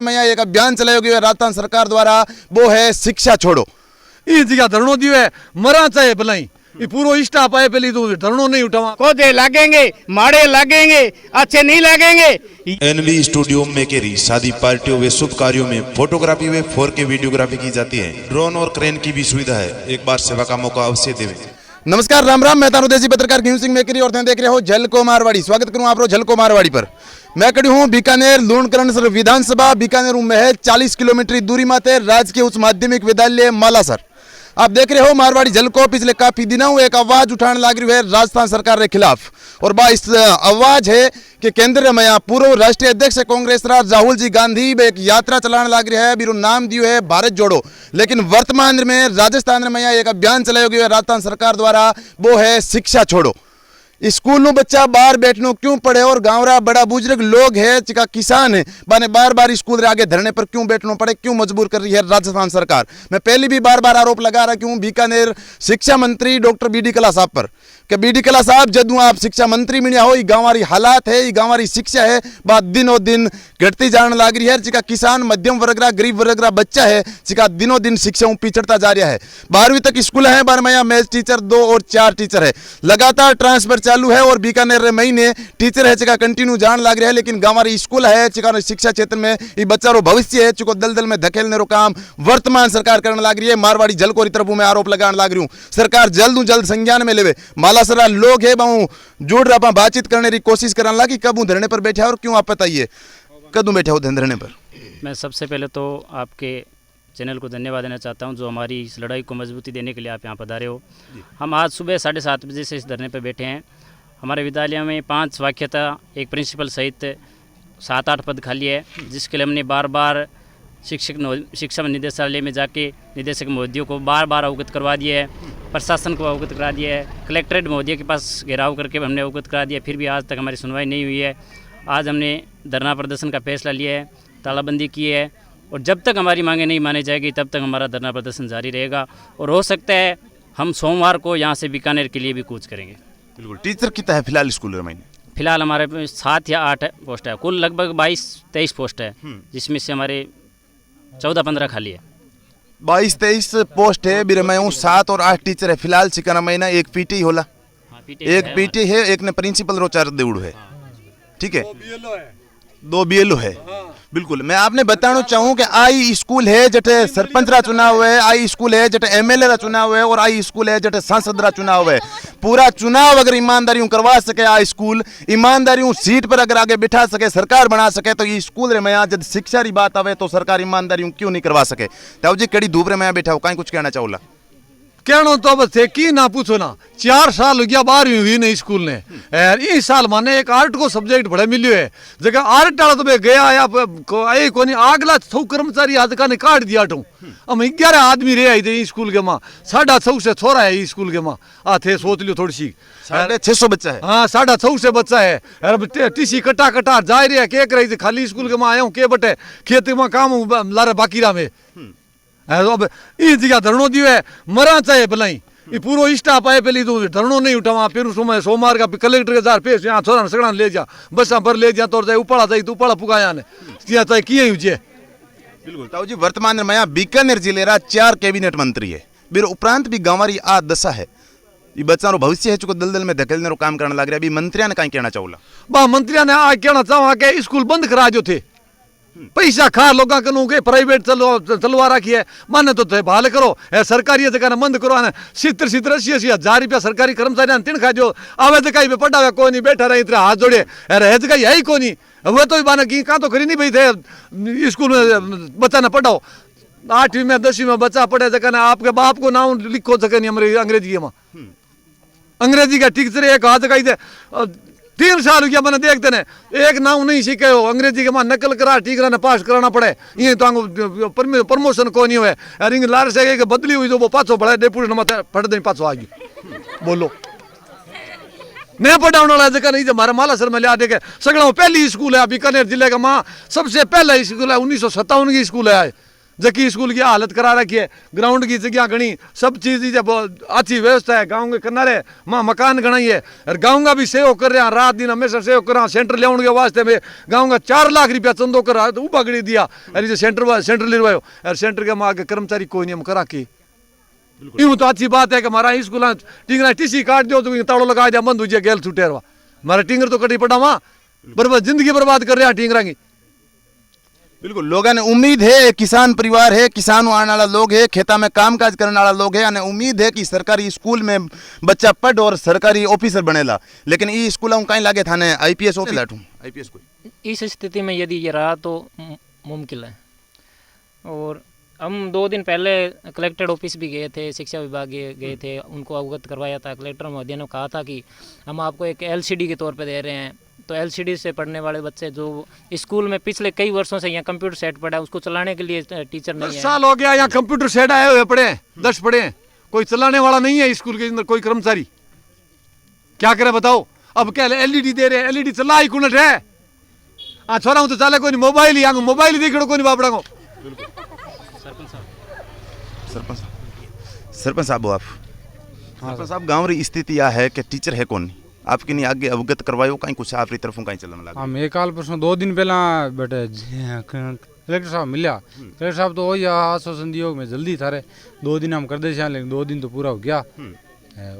में यहाँ एक अभियान चलाया गया है राजस्थान सरकार द्वारा, वो है शिक्षा छोड़ो। ई जगह धरणो दियो है मरा चाहे भलाई ये पूरा स्टाफ आए पहले तो धरणो नहीं उठावा कोदे लगेंगे, माड़े लगेंगे, अच्छे नहीं लगेंगे। एनवी स्टूडियो मेकेरी शादी पार्टियों व शुभ कार्यों में फोटोग्राफी व 4K वीडियोग्राफी की जाती है। ड्रोन और क्रेन की भी सुविधा है। एक बार सेवा का मौका अवश्य देवे। नमस्कार, राम राम। मैं तानुदेसी पत्रकार घीम सिंह मेकरी और देख रहे हो झलको मारवाड़ी। स्वागत करूं आप झलको मारवाड़ी पर। मैं खड़ी हूं बीकानेर लूणकरण विधानसभा बीकानेर महज 40 किलोमीटर दूरी माते राजकीय उच्च माध्यमिक विद्यालय मालासर। आप देख रहे हो मारवाड़ी झलको। पिछले काफी दिनों एक आवाज उठाने लग रही है राजस्थान सरकार के खिलाफ, और बा इस आवाज है कि केंद्र में यहाँ पूर्व राष्ट्रीय अध्यक्ष कांग्रेस राहुल जी गांधी एक यात्रा चलाने लग रही है। बीरो नाम दियो है भारत जोड़ो, लेकिन वर्तमान में राजस्थान में यहाँ एक अभियान चलाया गया है राजस्थान सरकार द्वारा, वो है शिक्षा छोड़ो। स्कूल में बच्चा बाहर बैठनो क्यों पड़े, और गाँवरा बड़ा बुजुर्ग लोग है चिका किसान है बाने बार बार स्कूल रे आगे धरने पर क्यों बैठना पड़े, क्यों मजबूर कर रही है राजस्थान सरकार। मैं पहले भी बार बार आरोप लगा रहा हूँ बीकानेर शिक्षा मंत्री डॉक्टर बी डी कला साहब पर कि बी डी कला साहब जदू आप शिक्षा मंत्री मिलिया हो, गाँवारी हालात है, गाँवारी शिक्षा है बात दिनों दिन घटती जाने लग रही है। चिका किसान मध्यम वर्ग रा गरीब वर्ग रा बच्चा है चिका दिनों दिन शिक्षा पिछड़ता जा रहा है। 12वीं तक स्कूल है, बार में मैथ टीचर 2 और 4 टीचर है, लगातार ट्रांसफर चालू है, और बीकानेर महीने टीचर है चिका कंटिन्यू जान लग रहा है। लेकिन गाँवारी स्कूल है चिका शिक्षा क्षेत्र में ये बच्चा रो भविष्य है चिको दलदल में धकेलने रो काम वर्तमान सरकार करने लग रही है। मारवाड़ी झलको री तरफ में आरोप लगाने लग रही हूँ। सरकार जल्द जल्द संज्ञान में लेवे। मालासरा लोग है बहु जुड़ रहा बातचीत करने की कोशिश करने लगी। कब धरने पर बैठे और क्यों, आप बताइए कदू बैठे हो धरने पर? मैं सबसे पहले तो आपके चैनल को धन्यवाद देना चाहता हूं जो हमारी इस लड़ाई को मजबूती देने के लिए आप यहाँ पधारे हो। हम आज सुबह 7:30 बजे से इस धरने पर बैठे हैं। हमारे विद्यालय में 5 वाक्यता, एक प्रिंसिपल सहित 7-8 पद खाली है, जिसके लिए हमने बार बार शिक्षा निदेशालय में जाके निदेशक महोदयों को बार बार अवगत करवा दिया है, प्रशासन को अवगत करा दिया है, कलेक्ट्रेट महोदय के पास घेराव करके हमने अवगत करा दिया, फिर भी आज तक हमारी सुनवाई नहीं हुई है। आज हमने धरना प्रदर्शन का फैसला लिया है, तालाबंदी की है, और जब तक हमारी मांगें नहीं मानी जाएगी तब तक हमारा धरना प्रदर्शन जारी रहेगा। और हो सकता है हम सोमवार को यहाँ से बीकानेर के लिए भी कूच करेंगे। बिल्कुल। टीचर कितना है फिलहाल स्कूल में? फिलहाल हमारे 7 या 8 पोस्ट है, कुल लगभग 22-23 पोस्ट है, जिसमें से हमारे 14-15 खाली है। 22-23 पोस्ट है, बिर में 7 और 8 टीचर है फिलहाल। चिकना महीना एक पीटी होला, एक पीटी है, एक ने प्रिंसिपल रो 4 देउड़ है, ठीक है, 2 BLO है। बिल्कुल। मैं आपने बताना चाहूँ कि आई स्कूल है जटे सरपंच रा चुनाव है, आई स्कूल है जटे MLA रा चुनाव है, और आई स्कूल है जटे सांसद रा चुनाव है। पूरा चुनाव अगर ईमानदारियों करवा सके आ स्कूल, ईमानदारियों सीट पर अगर आगे बिठा सके, सरकार बना सके, तो ये स्कूल रे मैं जब शिक्षा की बात आवे तो सरकार ईमानदारियों क्यों नहीं करवा सके? ताऊ जी कड़ी धूप रे मैं बैठा हूँ, कहीं कुछ कहना चाहूला? कहना तो बस है कि ना पूछो ना, 4 साल हो गया 12वीं हुई नहीं स्कूल ने, और इस साल माने एक आर्ट को सब्जेक्ट बड़ा मिलियो है। जगह आर्ट वाला तो मैं गया आई को नहीं, आगला 100 कर्मचारी आज का ने काट दिया। हम 11 आदमी रहे आई थे स्कूल के माँ, 650 से छोरा है स्कूल के माँ आ थे, सोच लियो थोड़ी सी 650 बच्चा है। हाँ 650 से बच्चा है, टीसी कटा कटा जा रही है, के रही थी खाली स्कूल के माँ आया हूँ के बटे खेत में काम ला बाकी रहा में। अब इस जगह धरणो दियो है मरा चाहे भलाई ये पूरा स्टाफ आए पहले तो धरणो नहीं उठावा, फिर सोमवार का कलेक्टर के जार पेश यहाँ छोरा सगड़ा ले जा बसा पर ले जा, तोड़ जाए उपाड़ा चाहिए तो उपाड़ा पुगाया ने चाहे किए हुए। बिल्कुल। ताऊ जी वर्तमान में यहाँ बीकानेर जिले रा 4 कैबिनेट मंत्री है, फिर उपरांत भी गाँवारी आ दशा है, ये बच्चा रो भविष्य है चुको दलदल में धकेलने रो काम करने लग रहा है। अभी मंत्रिया ने कहीं कहना चाहूला? बा मंत्रिया ने आ कहना चाहवा के स्कूल बंद करा जो थे, पैसा खा लोगों के प्राइवेट चलवा रखी है, माने तो थे भाले करो सरकारी जगह ना बंद करो। 70-80 हजार रुपया सरकारी कर्मचारी तीन खा जो आवे तो कहीं पढ़ावे को नहीं, बैठा रहे इतना हाथ जोड़े रह जगह है ही को नहीं। वह तो बाना की कहाँ तो खरी नहीं भाई थे स्कूल में बच्चा ना पढ़ाओ, 8वीं में 10वीं में बच्चा पढ़े जगह ना आपके बाप को नाम लिखो जगह नहीं हमारे अंग्रेजी में, अंग्रेजी का टीचर एक हाथ जगह 3 साल हो गया मैंने देखते ने एक नाम नहीं सीखे हो अंग्रेजी के मां नकल करा ठीक रहना पास कराना पड़े, ये तो प्रमोशन को नहीं हुए यार इंग लार से बदली हुई जो वो पाछो पड़ा डेपुटी नंबर फट दे पाछो आ गई। बोलो नहीं पढ़ाने वाला जगह नहीं, हमारा मालासर में लिया देखे सगड़ा पहली स्कूल है बीकानेर जिले का माँ सबसे पहला स्कूल है, 1957 की स्कूल है। जबकि स्कूल की हालत करा रखी है, ग्राउंड की जगह गणी, सब चीज की जब अच्छी व्यवस्था है, गाँव के किनारे माँ मकान गणाई है, और गाँव का भी सहयोग कर रहे हैं, रात दिन हमेशा सहयोग कर रहे हैं। सेंटर ले के वास्ते में गाँव का 4 लाख रुपया चंदो कर रहा है, तो ऊपर गणी दिया, अरे जो सेंटर लिरवायो, और सेंटर के माँ के कर्मचारी कोई नहीं हम करा के। यूं तो अच्छी बात है कि हमारा स्कूल टिंगरा टीसी काट दो तो ताड़ो लगा दिया, बंद हो जाए, गेल छूटे रहा, हमारा टिंगर तो कटी पड़ा वहाँ, बर्बाद जिंदगी बर्बाद कर रहे हैं टिंगरा की। बिल्कुल, लोगों ने उम्मीद है, किसान परिवार है, किसान आने वाला लोग है, खेता में काम काज करने वाला लोग है, और उम्मीद है कि सरकारी स्कूल में बच्चा पढ़ और सरकारी ऑफिसर बनेला, लेकिन ये स्कूल कहीं लागे थाने आईपीएस ऑफिसर आईपीएस कोई। इस स्थिति में यदि ये रहा तो मुमकिन है। और हम 2 दिन पहले कलेक्टर ऑफिस भी गए थे, शिक्षा विभाग गए थे, उनको अवगत करवाया था। कलेक्टर महोदय ने कहा था कि हम आपको एक एलसीडी के तौर पे दे रहे हैं, तो एलसीडी से पढ़ने वाले बच्चे जो स्कूल में पिछले कई वर्षों से यहाँ कंप्यूटर सेट पड़ा है, उसको चलाने के लिए टीचर नहीं 10 है। साल हो गया यहाँ कंप्यूटर सेट आए हुए पड़े हैं, 10 पड़े हैं, कोई चलाने वाला नहीं है स्कूल के अंदर, कोई कर्मचारी। क्या करे बताओ, अब क्या एलईडी दे रहे हैं, एलईडी चला ही कुनट है, हाँ छोरा हूँ तो चले कोई नहीं, मोबाइल ही मोबाइल ही देखो कोई नहीं बापड़ा को। सरपंच साहब आप सरपंच साहब, गाँव री स्थिति यह है कि टीचर है कौन, आपके नहीं आगे अवगत करवायो, कहीं कुछ आपकी तरफों कहीं चलने लगा। हाँ, मैं काल परसों 2 दिन पहला बेटे कलेक्टर साहब मिला, कलेक्टर साहब तो वही आश्वासन दियो मैं जल्दी थारे 2 दिन हम कर दे, लेकिन 2 दिन तो पूरा हो गया,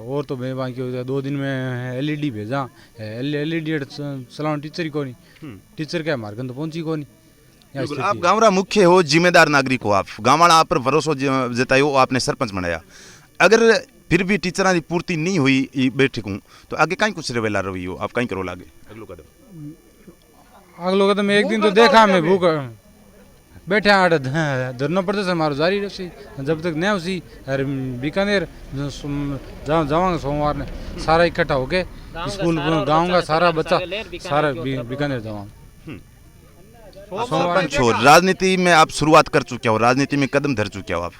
और तो मैं बाकी हो गया 2 दिन में एलईडी भेजा, एलईडी चलाओ टीचर को नहीं, टीचर क्या मार्गन तो पहुंची को नहीं। आप गाँव रा मुख्य हो, जिम्मेदार नागरिक हो, आप गाँव वाला आप पर भरोसा जतायो, आपने सरपंच बनाया, अगर फिर भी टीचर की पूर्ति नहीं हुई बैठक हूँ तो आगे कहीं कुछ रेवेला रही हो, आप कहीं करो लागे अगलो कदम एक दिन तो देखा मैं भूख बैठे धरना प्रदर्शन हमारा जारी रही जब तक नहीं उसी। अरे बीकानेर जावांगे सोमवार ने सारा इकट्ठा होके स्कूल गाँव का सारा बच्चा सारा बीकानेर जावांगे। सरपंच हो, राजनीति में आप शुरुआत कर चुके हो, राजनीति में कदम धर चुके हो, आप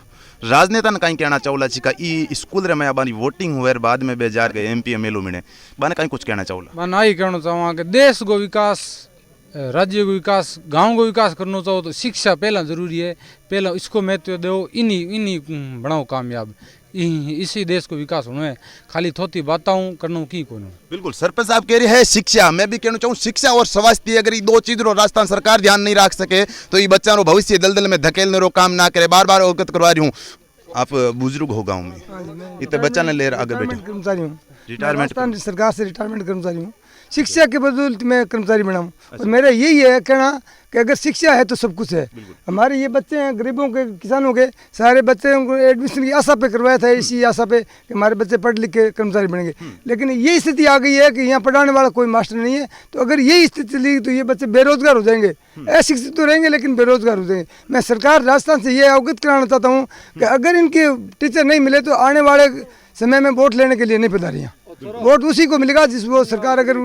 राजनेता ने कहीं कहना चाहोला छिका ई स्कूल रे में बानी वोटिंग हुए बाद में बेजार गए एमपी एमएलओ मिले बाने कहीं कुछ कहना चाहोला। मैं ना ही कहना चाहूँगा कि देश को विकास, राज्य को विकास, गांव को विकास करना चाहो तो शिक्षा पहला जरूरी है, पहला इसको महत्व दो, इन्हीं बनाओ कामयाब, इसी देश को विकास होना है, खाली थोती बाताओं करना की को नहीं। बिल्कुल, सरपंच साहब कह रहे हैं शिक्षा, मैं भी कहना चाहूँ शिक्षा और स्वास्थ्य, अगर ये 2 चीजों राजस्थान सरकार ध्यान नहीं रख सके तो ये बच्चा भविष्य दलदल में धकेलने रो काम ना करे। बार बार अवगत करवा रही हूँ, आप बुजुर्ग हो गाँव में, इतने बच्चा ने ले आगे बैठे, कर्मचारी हूँ, रिटायरमेंट सरकार से रिटायरमेंट कर्मचारी हूँ, शिक्षा के बदौलत मैं कर्मचारी बना हूँ। और मेरा यही है कहना कि अगर शिक्षा है तो सब कुछ है। हमारे ये बच्चे हैं गरीबों के, किसानों के, सारे बच्चे उनको एडमिशन की आशा पे करवाया था, इसी आशा पे कि हमारे बच्चे पढ़ लिख के कर्मचारी बनेंगे, लेकिन यही स्थिति आ गई है कि यहाँ पढ़ाने वाला कोई मास्टर नहीं है। तो अगर यही स्थिति चली तो ये बच्चे बेरोजगार हो जाएंगे, अशिक्षित तो रहेंगे लेकिन बेरोजगार हो जाएंगे। मैं सरकार राजस्थान से ये अवगत कराना चाहता हूँ कि अगर इनके टीचर नहीं मिले तो आने वाले समय में वोट लेने के लिए नहीं पधारी यहाँ, वोट उसी को मिलेगा जिस वो सरकार अगर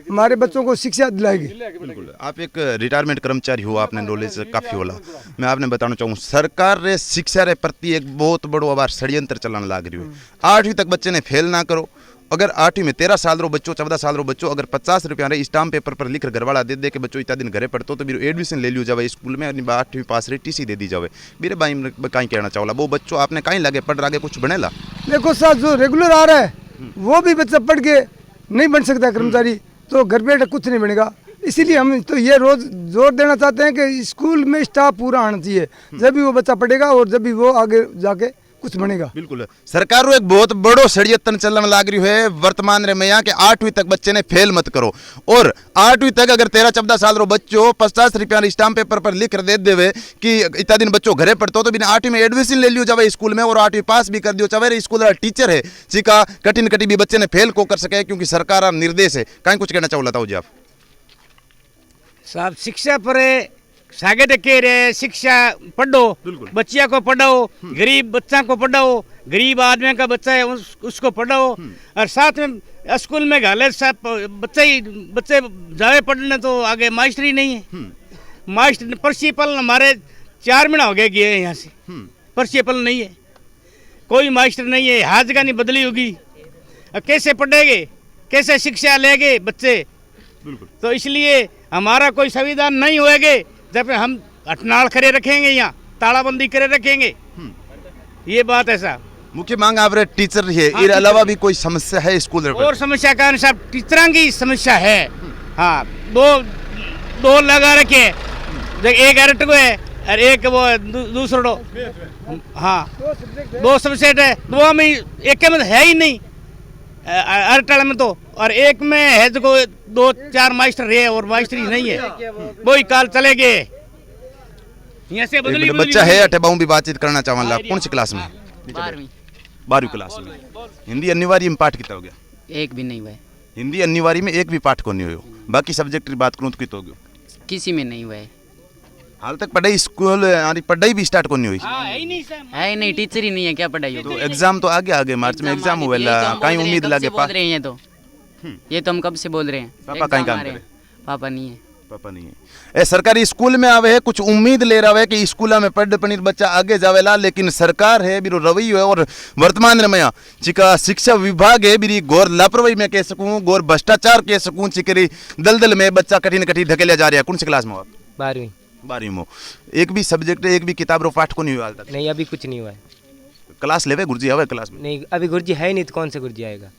हमारे बच्चों को शिक्षा दिलाएगी। बिल्कुल, आप एक रिटायरमेंट कर्मचारी हो, आपने नॉलेज काफ़ी होला, मैं आपने बताना चाहूँ सरकार रे शिक्षा रे प्रति एक बहुत बड़ो आबार षड्यंत्र चलाने लग रही है। 8वीं तक बच्चे ने फेल ना करो, अगर 8वीं में 13 साल रो बच्चों 14 साल रो बच्चों अगर 50 रुपया रे स्टाम्प पेपर पर लिख घरवाला दे के बच्चों इतना दिन घरे पढ़तो तो मेरे एडमिशन ले लियो जावे स्कूल में, 8वीं पास रे टीसी दे दी जावे। मेरे भाई कहीं कहना चाहोला वो बच्चों आपने कहीं लगे पढ़ आगे कुछ बनेला। देखो साहब, जो रेगुलर आ रहा है वो भी बच्चा पढ़ के नहीं बन सकता कर्मचारी, तो घर बैठे कुछ नहीं बनेगा। इसीलिए हम तो ये रोज जोर देना चाहते हैं कि स्कूल में स्टाफ पूरा आना चाहिए, जब भी वो बच्चा पढ़ेगा और जब भी वो आगे जाके कुछ बनेगा। बिल्कुल, सरकार रो एक बहुत बड़ो षड्यंत्र चलने लग रही है वर्तमान रे में यहाँ के 8वीं तक बच्चे ने फेल मत करो, और 8वीं तक अगर 13-14 साल रो बच्चों 50 रुपया स्टाम्प पेपर पर लिख दे देवे कि इतना दिन बच्चों घरे पढ़ते हो तो बिना 8वीं में एडमिशन ले लियो जावे स्कूल में और 8वीं पास भी कर दियो चाहे स्कूल का टीचर है जिका कठिन भी बच्चे ने फेल को कर सके, क्योंकि सरकार निर्देश है। कहीं कुछ कहना चाहो जी आप साहब? शिक्षा पर सागे टके रे शिक्षा पढ़ो, बच्चिया को पढ़ाओ, गरीब बच्चा को पढ़ाओ, गरीब आदमी का बच्चा है उसको पढ़ाओ, और साथ में स्कूल में घाले सब बच्चे जावे पढ़ने तो आगे मास्टरी नहीं है। मास्टर प्रिंसिपल हमारे 4 महीना हो गए गए यहाँ से, प्रिंसिपल नहीं है, कोई मास्टर नहीं है, हर जगह नहीं बदली होगी, कैसे पढ़ेंगे, कैसे शिक्षा लेंगे बच्चे? तो इसलिए हमारा कोई संविधान नहीं होएगा जब हम हटनाल खड़े रखेंगे यहाँ तालाबंदी करे रखेंगे। ये बात है साहब। मुख्य मांग आप रहे टीचर है, इसके अलावा भी कोई समस्या है स्कूल में? और समस्या का साहब टीचरों की समस्या है। हाँ, दो लगा रखे, एक अरट को है और एक वो दूसरो। हाँ, दो सब्जेक्ट है, दो में एक में है ही नहीं अरटल में तो, और एक में है जो 2-4 मास्टर है और मास्टर ही नहीं है, वो ही काल चले गए। यहाँ से बदली बच्चा है अठे बाहू भी बातचीत करना चाहूँगा। कौन सी क्लास में? 12वीं क्लास में। हिंदी अनिवार्य में पाठ कितना हो गया? एक भी नहीं हुआ है। हिंदी अनिवार्य में एक भी पाठ को नहीं हो, बाकी सब्जेक्ट की बात करूँ तो कितना हो गया? किसी में नहीं हुआ है। हाल तक पढ़ाई स्कूल पढ़ाई भी स्टार्ट को नहीं हुई है नहीं, टीचर ही नहीं है, क्या पढ़ाई तो एग्जाम तो आगे मार्च में एग्जाम हुए कहीं उम्मीद लगे बोल रहे हैं ये तो हम कब से बोल रहे हैं। पापा कहीं काम करे? पापा नहीं है। पापा नहीं है। ए सरकारी स्कूल में आवे है, कुछ उम्मीद ले रहा है कि स्कूल में पढ़ पनीर बच्चा आगे जावेला, लेकिन सरकार है बिरो रवैयो है और वर्तमान में चिका शिक्षा विभाग है बिरी गौर लापरवाही में कह सकूं, गौर भ्रष्टाचार कह सकूं, चिकरी दलदल में बच्चा कठिन धकेलिया जा रहा है। कौन सी क्लास में हो आप? 12वीं में। एक भी सब्जेक्ट एक भी किताब रो पाठ को नहीं हुआ हाल तक? नहीं, अभी कुछ नहीं हुआ है। क्लास लेवे गुरुजी आवे क्लास में? नहीं, अभी गुरुजी है नहीं तो कौन से गुरुजी आएगा?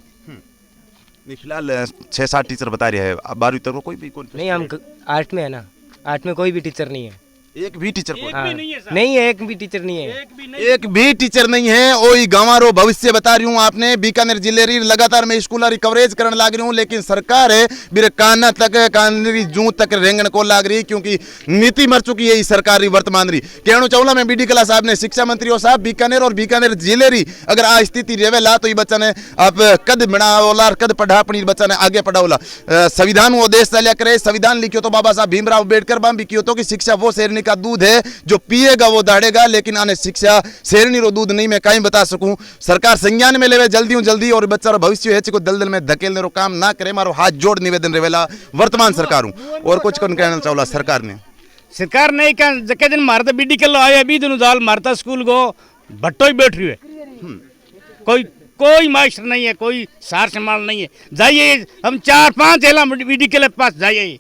फिलहाल 6-7 टीचर बता रहे हैं, 12वीं तक कोई भी नहीं, हम 8 में है ना, 8 में कोई भी टीचर नहीं है। एक भी टीचर नहीं है, एक भी टीचर नहीं है। एक भी टीचर नहीं है। ओई गंवारो भविष्य बता रही हूँ आपने। बीकानेर जिले री लगातार मैं स्कूल कवरेज करने लाग रही हूँ, लेकिन सरकार है मेरे काना तक कानरी जूं तक रेंगण को लाग रही, क्योंकि नीति मर चुकी है सरकार री वर्तमान री। कहना चाहूँगा मैं बीडी कला साहब ने, शिक्षा मंत्री हो साहब, बीकानेर और बीकानेर जिले री अगर आ स्थिति रेवेला तो ये बच्चा ने आप कद बनाओला कद पढ़ा अपनी बच्चा ने आगे पढ़ाओला। संविधान वो देश चलिया करे, संविधान लिखियो तो बाबा साहब भीमराव अम्बेडकर बाम भी कियो तो कि शिक्षा वो शेरनी का दूध है जो पिएगा वो दाढ़ेगा, लेकिन आने शिक्षा शेरनी रो दूध नहीं मैं कहीं बता सकूं। सरकार संज्ञान में लेवे जल्दी और बच्चा रो भविष्य है को दलदल में धकेलने रो काम ना करे। मारो हाथ जोड़ निवेदन रेवेला वर्तमान सरकार हूं। और कुछ कौन कहना चाहला सरकार ने? सरकार नहीं क्या जके दिन मारता बीडी कल आया भी दिन दाल मारता स्कूल को भट्टो ही बैठ रही है। कोई मास्टर नहीं है, कोई सार संभाल नहीं है। जाइए हम 4-5 जिला बीडी के पास जाइए,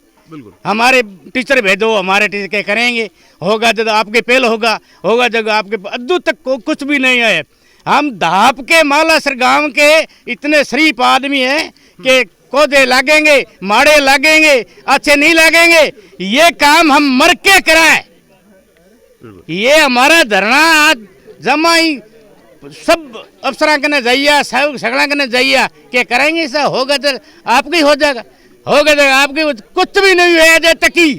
हमारे टीचर भेजो, हमारे टीचर क्या करेंगे। होगा जब आपके पेल होगा जब आपके अद्दू तक कुछ भी नहीं है। हम धाप के मालासर गांव के इतने शरीफ आदमी हैं कि कोदे लागेंगे, माड़े लागेंगे, अच्छे नहीं लागेंगे। ये काम हम मर के कराए। ये हमारा धरना आज जमा ही सब अफसर करने जाइए, सगड़ा करने जाइए, क्या करेंगे ऐसा होगा तो आपका ही हो जाएगा, होगा तो आपके कुछ भी नहीं है तकी।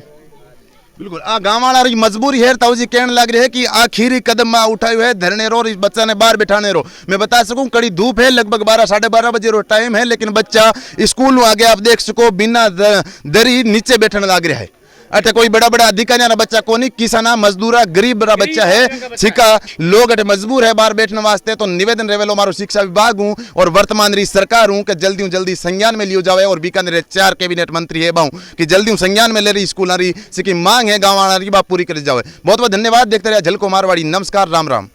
बिल्कुल आ गाँव वाला मजबूरी है ताऊ जी कहने लग रहे हैं कि आखिरी कदम उठायो है धरने रो, इस बच्चा ने बाहर बिठाने रो। मैं बता सकूं कड़ी धूप है, लगभग 12-12:30 बजे रो टाइम है, लेकिन बच्चा स्कूल आगे आप देख सको बिना दरी नीचे बैठने लग रहा है। अटे कोई बड़ा अधिकारी ना बच्चा को नहीं, किसाना मजदूरा गरीब बड़ा बच्चा है, छिका लोग अटे मजबूर है बाहर बैठने वास्ते। तो निवेदन रेवेलो मारो शिक्षा विभाग हूँ और वर्तमान री सरकार हूँ कि जल्दी संज्ञान में लियो जावे। और बीकानेर 4 कैबिनेट मंत्री है बाहू कि जल्दी संज्ञान में ले रही स्कूल री सिकी मांग है गाँव वाला री बात पूरी कर जावे। बहुत बहुत धन्यवाद। देखते रहे झलको मारवाड़ी। नमस्कार, राम राम।